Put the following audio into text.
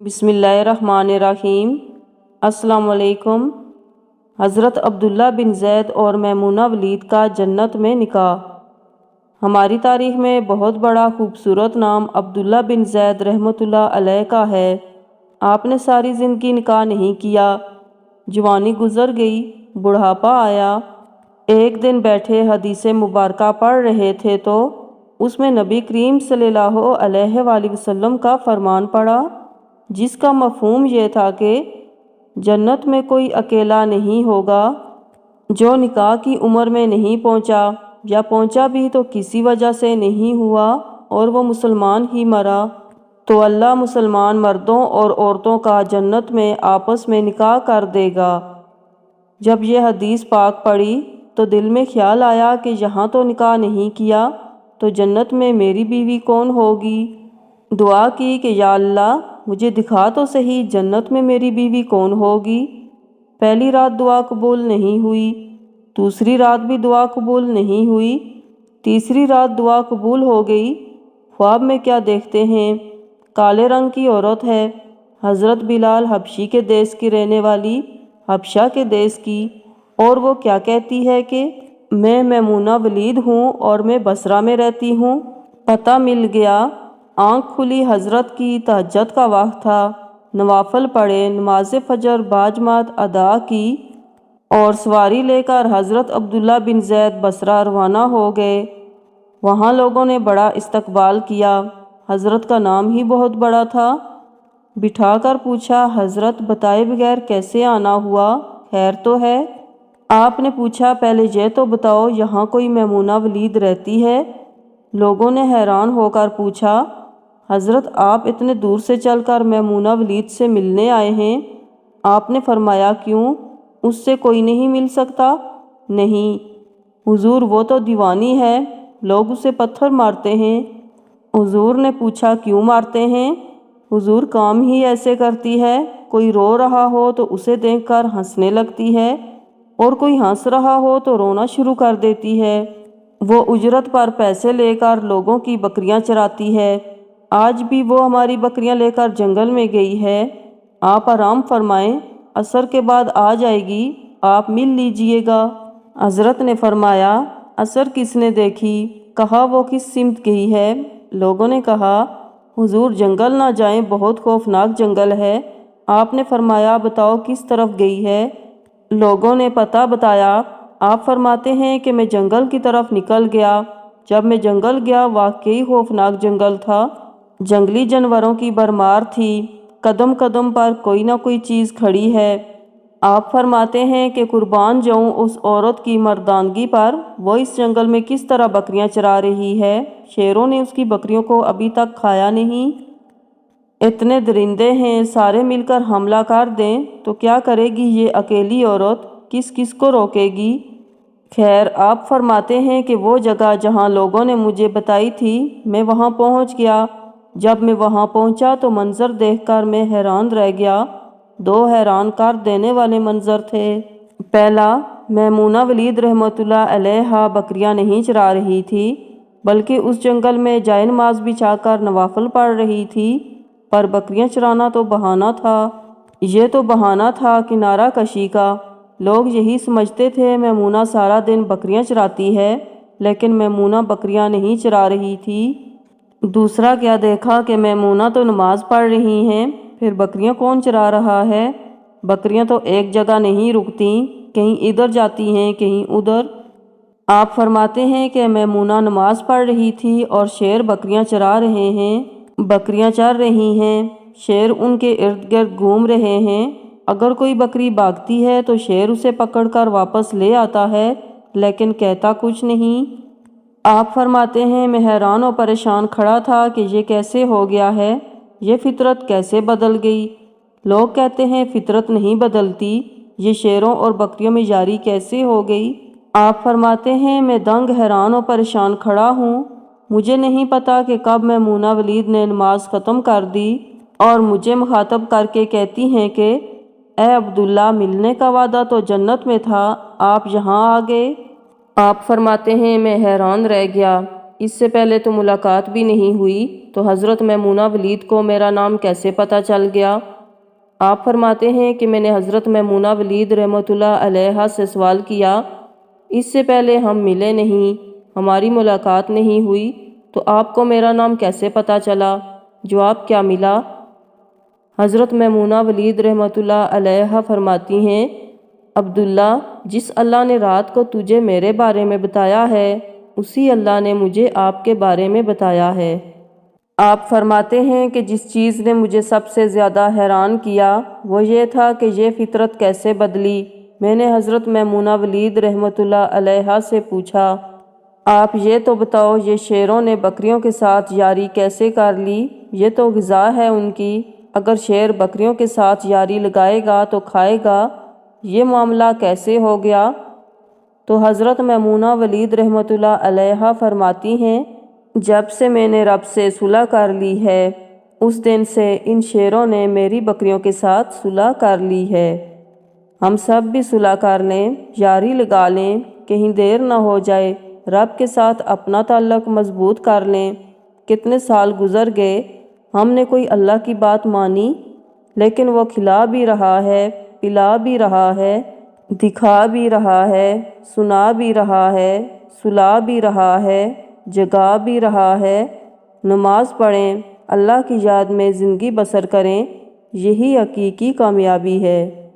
بسم اللہ الرحمن الرحیم۔ السلام علیکم۔ حضرت عبداللہ بن زید اور میمونہ ولید کا جنت میں نکاح۔ ہماری تاریخ میں بہت بڑا خوبصورت نام عبداللہ بن زید رحمۃ اللہ علیہ کا ہے۔ آپ نے ساری زندگی نکاح نہیں کیا۔ جوانی گزر گئی، بڑھاپا آیا۔ ایک دن بیٹھے حدیث مبارکہ پڑھ رہے تھے تو اس میں نبی کریم صلی اللہ علیہ وآلہ وسلم کا فرمان پڑھا، جس کا مفہوم یہ تھا کہ جنت میں کوئی اکیلا نہیں ہوگا جو نکاح کی عمر میں نہیں پہنچا، یا پہنچا بھی تو کسی وجہ سے نہیں ہوا اور وہ مسلمان ہی مرا، تو اللہ مسلمان مردوں اور عورتوں کا جنت میں آپس میں نکاح کر دے گا۔ جب یہ حدیث پاک پڑھی تو دل میں خیال آیا کہ یہاں تو نکاح نہیں کیا تو جنت میں میری بیوی کون ہوگی؟ دعا کی کہ یا اللہ مجھے دکھا تو صحیح جنت میں میری بیوی کون ہوگی۔ پہلی رات دعا قبول نہیں ہوئی، دوسری رات بھی دعا قبول نہیں ہوئی، تیسری رات دعا قبول ہو گئی۔ خواب میں کیا دیکھتے ہیں؟ کالے رنگ کی عورت ہے، حضرت بلال حبشی کے دیس کی رہنے والی، حبشہ کے دیس کی، اور وہ کیا کہتی ہے کہ میں میمونہ ولید ہوں اور میں بصرہ میں رہتی ہوں۔ پتہ مل گیا۔ آنکھ کھلی، حضرت کی تہجد کا وقت تھا، نوافل پڑھے، نماز فجر باجماعت ادا کی اور سواری لے کر حضرت عبداللہ بن زید بصرہ روانہ ہو گئے۔ وہاں لوگوں نے بڑا استقبال کیا، حضرت کا نام ہی بہت بڑا تھا۔ بٹھا کر پوچھا، حضرت بتائے بغیر کیسے آنا ہوا؟ خیر تو ہے؟ آپ نے پوچھا، پہلے یہ تو بتاؤ یہاں کوئی میمونہ ولید رہتی ہے؟ لوگوں نے حیران ہو کر پوچھا، حضرت آپ اتنے دور سے چل کر میمونہ ولید سے ملنے آئے ہیں؟ آپ نے فرمایا، کیوں؟ اس سے کوئی نہیں مل سکتا؟ نہیں حضور، وہ تو دیوانی ہے، لوگ اسے پتھر مارتے ہیں۔ حضور نے پوچھا، کیوں مارتے ہیں؟ حضور، کام ہی ایسے کرتی ہے، کوئی رو رہا ہو تو اسے دیکھ کر ہنسنے لگتی ہے اور کوئی ہنس رہا ہو تو رونا شروع کر دیتی ہے۔ وہ اجرت پر پیسے لے کر لوگوں کی بکریاں چراتی ہے۔ آج بھی وہ ہماری بکریاں لے کر جنگل میں گئی ہے۔ آپ آرام فرمائیں، عصر کے بعد آ جائے گی، آپ مل لیجئے گا۔ حضرت نے فرمایا، عصر کس نے دیکھی؟ کہا، وہ کس سمت گئی ہے؟ لوگوں نے کہا، حضور جنگل نہ جائیں، بہت خوفناک جنگل ہے۔ آپ نے فرمایا، بتاؤ کس طرف گئی ہے؟ لوگوں نے پتہ بتایا۔ آپ فرماتے ہیں کہ میں جنگل کی طرف نکل گیا۔ جب میں جنگل گیا واقعی خوفناک جنگل تھا، جنگلی جانوروں کی بھرمار تھی، قدم قدم پر کوئی نہ کوئی چیز کھڑی ہے۔ آپ فرماتے ہیں کہ قربان جاؤں اس عورت کی مردانگی پر، وہ اس جنگل میں کس طرح بکریاں چرا رہی ہے، شیروں نے اس کی بکریوں کو ابھی تک کھایا نہیں۔ اتنے درندے ہیں، سارے مل کر حملہ کر دیں تو کیا کرے گی یہ اکیلی عورت؟ کس کس کو روکے گی؟ خیر، آپ فرماتے ہیں کہ وہ جگہ جہاں لوگوں نے مجھے بتائی تھی، میں وہاں پہنچ گیا۔ جب میں وہاں پہنچا تو منظر دیکھ کر میں حیران رہ گیا۔ دو حیران کر دینے والے منظر تھے۔ پہلا، میمونہ ولید رحمۃ اللہ علیہا بکریاں نہیں چرا رہی تھی، بلکہ اس جنگل میں جائے نماز بچھا کر نوافل پڑھ رہی تھی، پر بکریاں چرانا تو بہانہ تھا۔ یہ تو بہانہ تھا کنارہ کشی کا۔ لوگ یہی سمجھتے تھے میمونہ سارا دن بکریاں چراتی ہے، لیکن میمونہ بکریاں نہیں چرا رہی تھی۔ دوسرا کیا دیکھا کہ میمونہ تو نماز پڑھ رہی ہیں، پھر بکریاں کون چرا رہا ہے؟ بکریاں تو ایک جگہ نہیں رکتیں، کہیں ادھر جاتی ہیں، کہیں ادھر۔ آپ فرماتے ہیں کہ میمونہ نماز پڑھ رہی تھی اور شیر بکریاں چرا رہے ہیں۔ بکریاں چر رہی ہیں، شیر ان کے ارد گرد گھوم رہے ہیں۔ اگر کوئی بکری بھاگتی ہے تو شیر اسے پکڑ کر واپس لے آتا ہے، لیکن کہتا کچھ نہیں۔ آپ فرماتے ہیں، میں حیران و پریشان کھڑا تھا کہ یہ کیسے ہو گیا ہے، یہ فطرت کیسے بدل گئی؟ لوگ کہتے ہیں فطرت نہیں بدلتی، یہ شیروں اور بکریوں میں یاری کیسے ہو گئی؟ آپ فرماتے ہیں، میں دنگ حیران و پریشان کھڑا ہوں۔ مجھے نہیں پتا کہ کب میمونہ ولید نے نماز ختم کر دی اور مجھے مخاطب کر کے کہتی ہیں کہ اے عبداللہ، ملنے کا وعدہ تو جنت میں تھا، آپ یہاں آ گئے۔ آپ فرماتے ہیں، میں حیران رہ گیا۔ اس سے پہلے تو ملاقات بھی نہیں ہوئی، تو حضرت میمونہ ولید کو میرا نام کیسے پتہ چل گیا؟ آپ فرماتے ہیں کہ میں نے حضرت میمونہ ولید رحمۃ اللہ علیہ سے سوال کیا، اس سے پہلے ہم ملے نہیں، ہماری ملاقات نہیں ہوئی، تو آپ کو میرا نام کیسے پتہ چلا؟ جواب کیا ملا؟ حضرت میمونہ ولید رحمۃ اللہ علیہ فرماتی ہیں، عبداللہ، جس اللہ نے رات کو تجھے میرے بارے میں بتایا ہے، اسی اللہ نے مجھے آپ کے بارے میں بتایا ہے۔ آپ فرماتے ہیں کہ جس چیز نے مجھے سب سے زیادہ حیران کیا وہ یہ تھا کہ یہ فطرت کیسے بدلی۔ میں نے حضرت میمونہ ولید رحمۃ اللہ علیہ سے پوچھا، آپ یہ تو بتاؤ، یہ شیروں نے بکریوں کے ساتھ یاری کیسے کر لی؟ یہ تو غذا ہے ان کی، اگر شیر بکریوں کے ساتھ یاری لگائے گا تو کھائے گا، یہ معاملہ کیسے ہو گیا؟ تو حضرت میمونہ ولید رحمۃ اللہ علیہ فرماتی ہیں، جب سے میں نے رب سے صلح کر لی ہے، اس دن سے ان شیروں نے میری بکریوں کے ساتھ صلح کر لی ہے۔ ہم سب بھی صلح کر لیں، یاری لگا لیں، کہیں دیر نہ ہو جائے، رب کے ساتھ اپنا تعلق مضبوط کر لیں۔ کتنے سال گزر گئے، ہم نے کوئی اللہ کی بات مانی، لیکن وہ کھلا بھی رہا ہے، پلا بھی رہا ہے، دکھا بھی رہا ہے، سنا بھی رہا ہے، سلا بھی رہا ہے، جگا بھی رہا ہے۔ نماز پڑھیں، اللہ کی یاد میں زندگی بسر کریں، یہی حقیقی کامیابی ہے۔